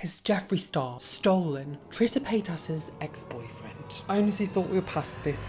Has Jeffree Star stolen Trisha Paytas' ex-boyfriend? I honestly thought we were past this.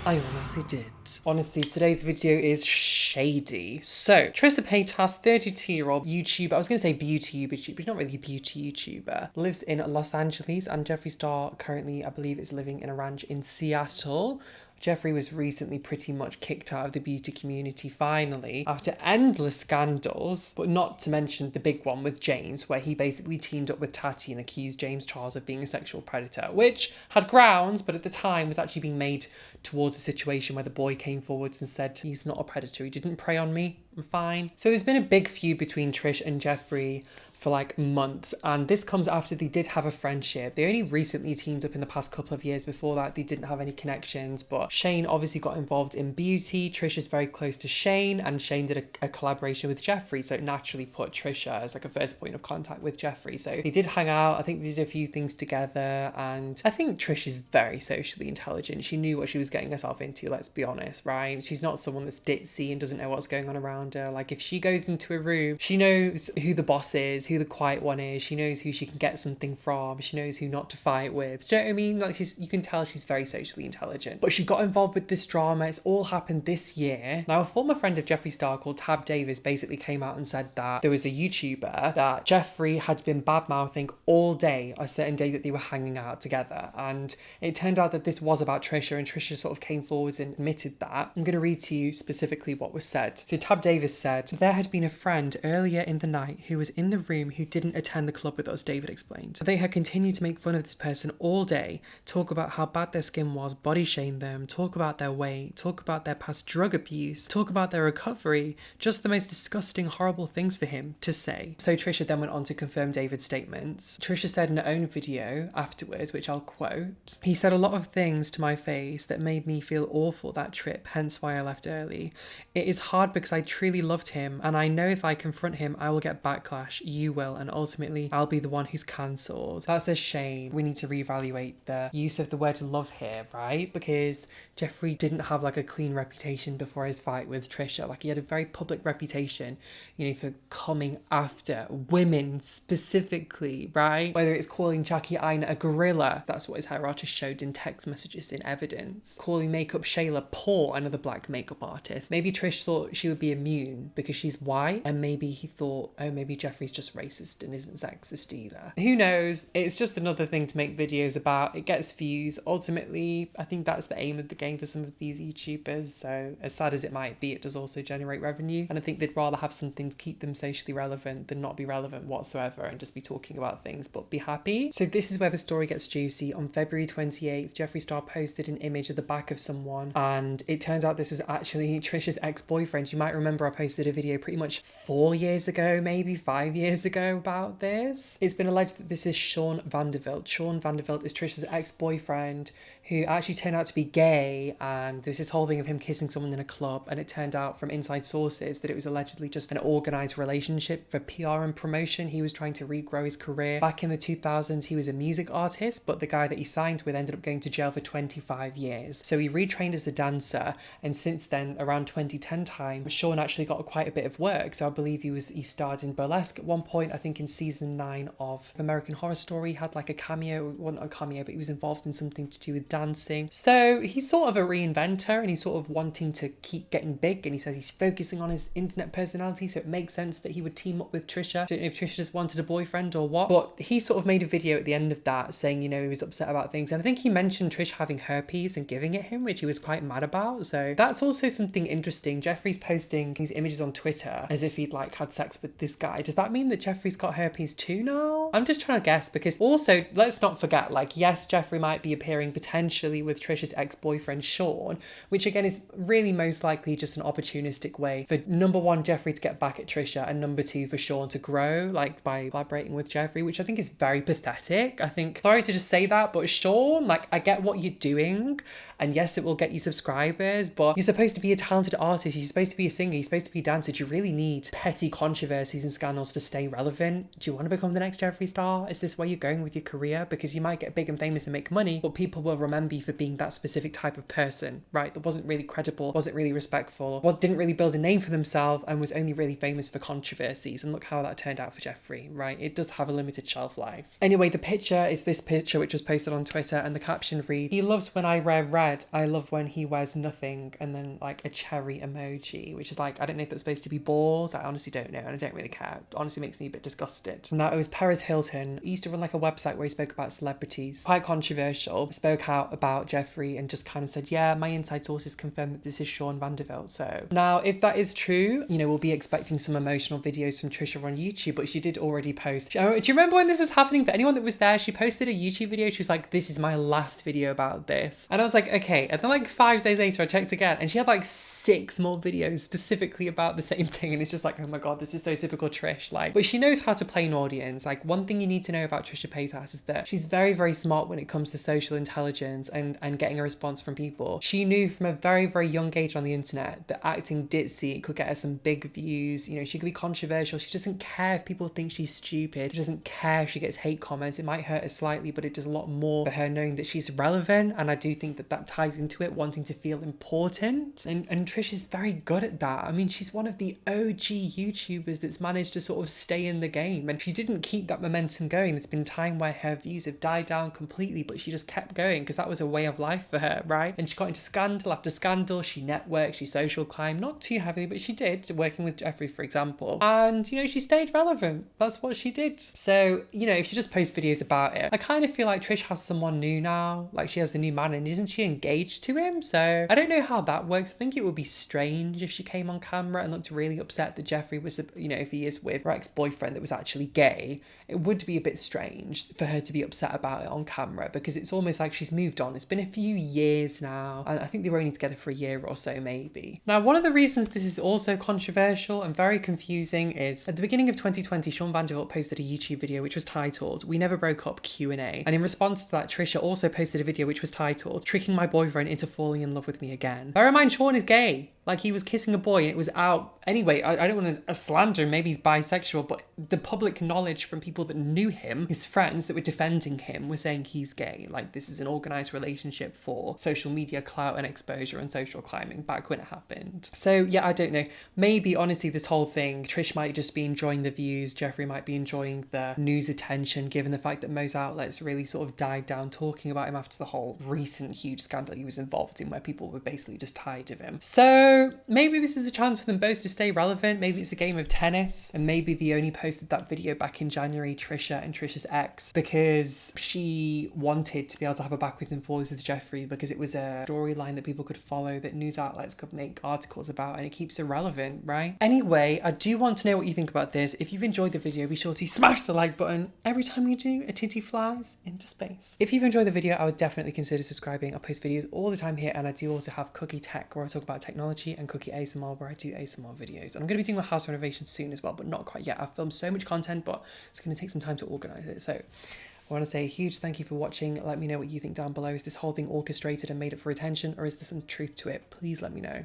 I honestly did. Honestly, today's video is shady. So, Trisha Paytas, 32-year-old YouTuber, I was going to say beauty YouTuber, but not really a beauty YouTuber, lives in Los Angeles, and Jeffree Star currently, I believe, is living in a ranch in Seattle. Jeffree was recently pretty much kicked out of the beauty community finally after endless scandals, but not to mention the big one with James, where he basically teamed up with Tati and accused James Charles of being a sexual predator, which had grounds, but at the time was actually being made towards a situation where the boy came forwards and said, he's not a predator, he didn't prey on me, I'm fine. So there's been a big feud between Trish and Jeffree for like months, and this comes after they did have a friendship. They only recently teamed up in the past couple of years. Before that, they didn't have any connections, but Shane obviously got involved in beauty. Trish is very close to Shane, and Shane did a collaboration with Jeffree, so it naturally put Trisha as like a first point of contact with Jeffree. So they did hang out. I think they did a few things together, and I think Trish is very socially intelligent. She knew what she was getting herself into, let's be honest, right? She's not someone that's ditzy and doesn't know what's going on around her. Like, if she goes into a room, she knows who the boss is, who the quiet one is, she knows who she can get something from, she knows who not to fight with. Do you know what I mean? Like, you can tell she's very socially intelligent. But she got involved with this drama. It's all happened this year. Now, a former friend of Jeffree Star called Tab Davis basically came out and said that there was a YouTuber that Jeffree had been bad-mouthing all day, a certain day that they were hanging out together. And it turned out that this was about Trisha, and Trisha sort of came forwards and admitted that. I'm going to read to you specifically what was said. So Tab Davis said, "There had been a friend earlier in the night who was in the room who didn't attend the club with us," David explained. "They had continued to make fun of this person all day, talk about how bad their skin was, body shame them, talk about their weight, talk about their past drug abuse, talk about their recovery, just the most disgusting, horrible things for him to say." So Trisha then went on to confirm David's statements. Trisha said in her own video afterwards, which I'll quote, "He said a lot of things to my face that made me feel awful that trip, hence why I left early. It is hard because I truly loved him, and I know if I confront him, I will get backlash, you will, and ultimately I'll be the one who's cancelled." That's a shame. We need to reevaluate the use of the word love here, right? Because Jeffree didn't have like a clean reputation before his fight with Trisha. Like, he had a very public reputation, you know, for coming after women specifically, right? Whether it's calling Jackie Aina a gorilla, that's what his hair artist showed in text messages in evidence. Calling Makeup Shayla poor, another black makeup artist. Maybe Trish thought she would be immune because she's white, and maybe he thought, oh, maybe Jeffree's just racist and isn't sexist either. Who knows? It's just another thing to make videos about. It gets views. Ultimately, I think that's the aim of the game for some of these YouTubers. So as sad as it might be, it does also generate revenue. And I think they'd rather have something to keep them socially relevant than not be relevant whatsoever and just be talking about things but be happy. So this is where the story gets juicy. On February 28th, Jeffree Star posted an image of the back of someone, and it turns out this was actually Trisha's ex-boyfriend. You might remember I posted a video pretty much 4 years ago, maybe 5 years ago, about this. It's been alleged that this is Sean Van Der Wilt. Sean Van Der Wilt is Trisha's ex-boyfriend who actually turned out to be gay, and there's this whole thing of him kissing someone in a club, and it turned out from inside sources that it was allegedly just an organised relationship for PR and promotion. He was trying to regrow his career. Back in the 2000s, he was a music artist, but the guy that he signed with ended up going to jail for 25 years. So he retrained as a dancer, and since then, around 2010 time, Sean actually got quite a bit of work. So I believe he starred in burlesque at one point. I think in season 9 of American Horror Story, he had like a cameo, well, not a cameo, but he was involved in something to do with dancing. So he's sort of a reinventor, and he's sort of wanting to keep getting big, and he says he's focusing on his internet personality, so it makes sense that he would team up with Trisha. I don't know if Trisha just wanted a boyfriend or what, but he sort of made a video at the end of that saying, you know, he was upset about things, and I think he mentioned Trish having herpes and giving it him, which he was quite mad about. So that's also something interesting. Jeffree's posting these images on Twitter as if he'd like had sex with this guy. Does that mean that Jeffree's got herpes too now? I'm just trying to guess, because also let's not forget, like, yes, Jeffree might be appearing potentially with Trisha's ex-boyfriend Sean, which again is really most likely just an opportunistic way for number one, Jeffree to get back at Trisha, and number two, for Sean to grow, like by collaborating with Jeffree, which I think is very pathetic. I think, sorry to just say that, but Sean, like, I get what you're doing, and yes, it will get you subscribers, but you're supposed to be a talented artist, you're supposed to be a singer, you're supposed to be a dancer. Do you really need petty controversies and scandals to stay relevant? Do you want to become the next Jeffree Jeffree Star? Is this where you're going with your career? Because you might get big and famous and make money, but people will remember you for being that specific type of person, right? That wasn't really credible, wasn't really respectful, didn't really build a name for themselves, and was only really famous for controversies. And look how that turned out for Jeffree, right? It does have a limited shelf life. Anyway, the picture is this picture which was posted on Twitter, and the caption reads, "He loves when I wear red. I love when he wears nothing." And then like a cherry emoji, which is like, I don't know if that's supposed to be balls. I honestly don't know, and I don't really care. It honestly makes me a bit disgusted. Now, it was Perez Hilton. He used to run like a website where he spoke about celebrities. Quite controversial. Spoke out about Jeffree and just kind of said, yeah, my inside sources confirm that this is Sean Van Der Wilt. So now, if that is true, you know, we'll be expecting some emotional videos from Trisha on YouTube, but she did already post. Do you remember when this was happening? For anyone that was there, she posted a YouTube video. She was like, this is my last video about this. And I was like, okay. And then like 5 days later, I checked again, and she had like 6 more videos specifically about the same thing. And it's just like, oh my God, this is so typical Trish. Like, but she knows how to play an audience. Like, one thing you need to know about Trisha Paytas is that she's very, very smart when it comes to social intelligence and getting a response from people. She knew from a very, very young age on the internet that acting ditzy could get her some big views. You know, she could be controversial. She doesn't care if people think she's stupid. She doesn't care if she gets hate comments. It might hurt her slightly, but it does a lot more for her knowing that she's relevant. And I do think that that ties into it, wanting to feel important. And Trish is very good at that. I mean, she's one of the OG YouTubers that's managed to sort of stay in the game, and she didn't keep that momentum going. There's been time where her views have died down completely, but she just kept going because that was a way of life for her, right? And she got into scandal after scandal. She networked, she social climbed, not too heavily, but she did, working with Jeffree, for example. And, you know, she stayed relevant. That's what she did. So, you know, if she just posts videos about it, I kind of feel like Trish has someone new now. Like, she has the new man, and isn't she engaged to him? So I don't know how that works. I think it would be strange if she came on camera and looked really upset that Jeffree was, you know, if he is with her ex-boyfriend that was actually gay. It would be a bit strange for her to be upset about it on camera, because it's almost like she's moved on. It's been a few years now, and I think they were only together for a year or so, maybe. Now, one of the reasons this is also controversial and very confusing is at the beginning of 2020, Sean Van Der Wilt posted a YouTube video which was titled, "We Never Broke Up Q&A." And in response to that, Trisha also posted a video which was titled, "Tricking My Boyfriend into Falling in Love with Me Again." Bear in mind, Sean is gay. Like, he was kissing a boy and it was out. Anyway, I don't want to slander him, maybe he's bisexual, but the public knowledge from people that knew him, his friends that were defending him, were saying he's gay. Like, this is an organised relationship for social media clout and exposure and social climbing back when it happened. So yeah, I don't know. Maybe, honestly, this whole thing, Trish might just be enjoying the views, Jeffree might be enjoying the news attention, given the fact that most outlets really sort of died down talking about him after the whole recent huge scandal he was involved in, where people were basically just tired of him. So maybe this is a chance for them both to stay relevant. Maybe it's a game of tennis, and maybe they only posted that video back in January, Trisha and Trisha's ex, because she wanted to be able to have a backwards and forwards with Jeffree, because it was a storyline that people could follow, that news outlets could make articles about, and it keeps it relevant, right? Anyway, I do want to know what you think about this. If you've enjoyed the video, be sure to smash the like button. Every time you do, a titty flies into space. If you've enjoyed the video, I would definitely consider subscribing. I post videos all the time here, and I do also have Cookie Tech, where I talk about technology, and Cookie ASMR, where I do ASMR videos. And I'm going to be doing my house renovation soon as well, but not quite yet. I've filmed so much content, but it's going to take some time to organise it. So I want to say a huge thank you for watching. Let me know what you think down below. Is this whole thing orchestrated and made up for attention, or is there some truth to it? Please let me know.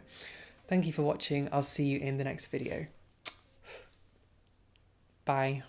Thank you for watching. I'll see you in the next video. Bye.